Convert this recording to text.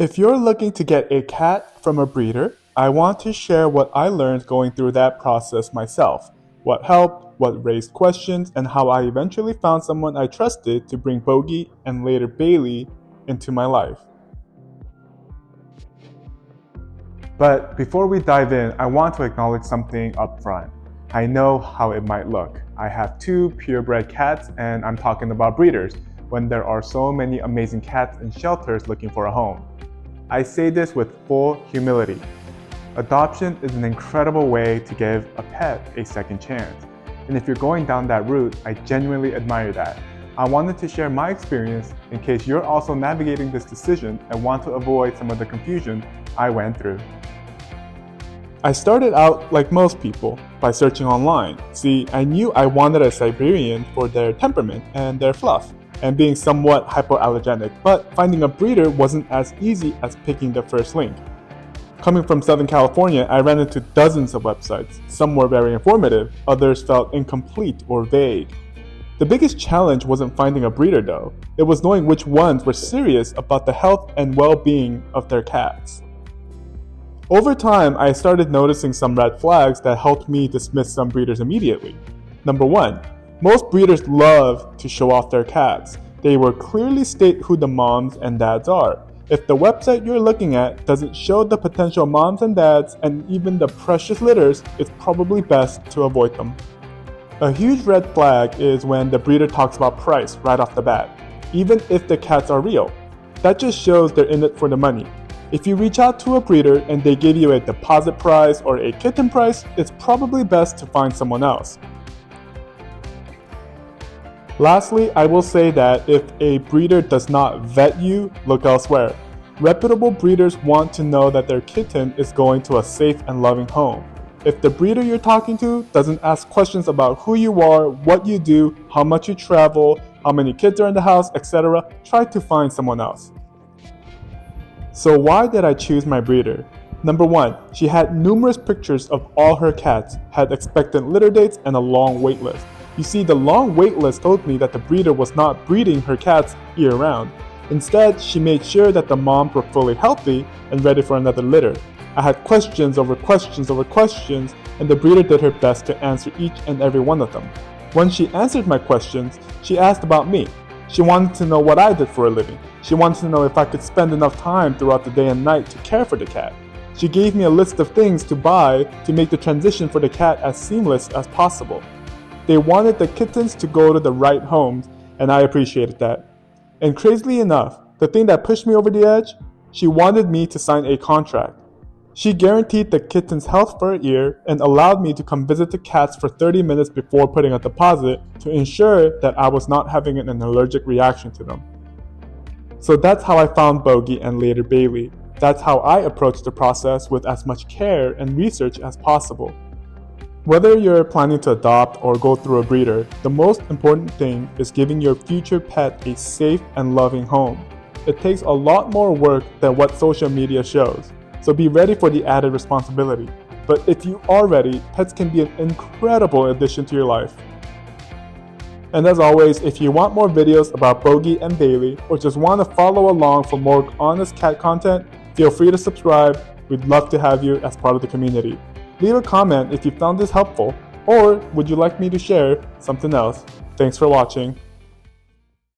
If you're looking to get a cat from a breeder, I want to share what I learned going through that process myself, what helped, what raised questions, and how I eventually found someone I trusted to bring Bogey and later Bailey into my life. But before we dive in, I want to acknowledge something up front. I know how it might look. I have two purebred cats, and I'm talking about breeders, when there are so many amazing cats in shelters looking for a home. I say this with full humility. Adoption is an incredible way to give a pet a second chance. And if you're going down that route, I genuinely admire that. I wanted to share my experience in case you're also navigating this decision and want to avoid some of the confusion I went through. I started out like most people, by searching online. See, I knew I wanted a Siberian for their temperament and their fluff, and being somewhat hypoallergenic, but finding a breeder wasn't as easy as picking the first link. Coming from Southern California, I ran into dozens of websites. Some were very informative, others felt incomplete or vague. The biggest challenge wasn't finding a breeder though, it was knowing which ones were serious about the health and well-being of their cats. Over time, I started noticing some red flags that helped me dismiss some breeders immediately. Number 1. Most breeders love to show off their cats. They will clearly state who the moms and dads are. If the website you're looking at doesn't show the potential moms and dads and even the precious litters, it's probably best to avoid them. A huge red flag is when the breeder talks about price right off the bat, even if the cats are real. That just shows they're in it for the money. If you reach out to a breeder and they give you a deposit price or a kitten price, it's probably best to find someone else. Lastly, I will say that if a breeder does not vet you, look elsewhere. Reputable breeders want to know that their kitten is going to a safe and loving home. If the breeder you're talking to doesn't ask questions about who you are, what you do, how much you travel, how many kids are in the house, etc., try to find someone else. So why did I choose my breeder? Number 1, she had numerous pictures of all her cats, had expectant litter dates, and a long wait list. You see, the long wait list told me that the breeder was not breeding her cats year-round. Instead, she made sure that the moms were fully healthy and ready for another litter. I had questions over questions over questions, and the breeder did her best to answer each and every one of them. When she answered my questions, she asked about me. She wanted to know what I did for a living. She wanted to know if I could spend enough time throughout the day and night to care for the cat. She gave me a list of things to buy to make the transition for the cat as seamless as possible. They wanted the kittens to go to the right homes, and I appreciated that. And crazily enough, the thing that pushed me over the edge, she wanted me to sign a contract. She guaranteed the kitten's health for a year and allowed me to come visit the cats for 30 minutes before putting a deposit to ensure that I was not having an allergic reaction to them. So that's how I found Bogey and later Bailey. That's how I approached the process with as much care and research as possible. Whether you're planning to adopt or go through a breeder, the most important thing is giving your future pet a safe and loving home. It takes a lot more work than what social media shows, so be ready for the added responsibility. But if you are ready, pets can be an incredible addition to your life. And as always, if you want more videos about Bogey and Bailey, or just want to follow along for more honest cat content, feel free to subscribe. We'd love to have you as part of the community. Leave a comment if you found this helpful, or would you like me to share something else? Thanks for watching.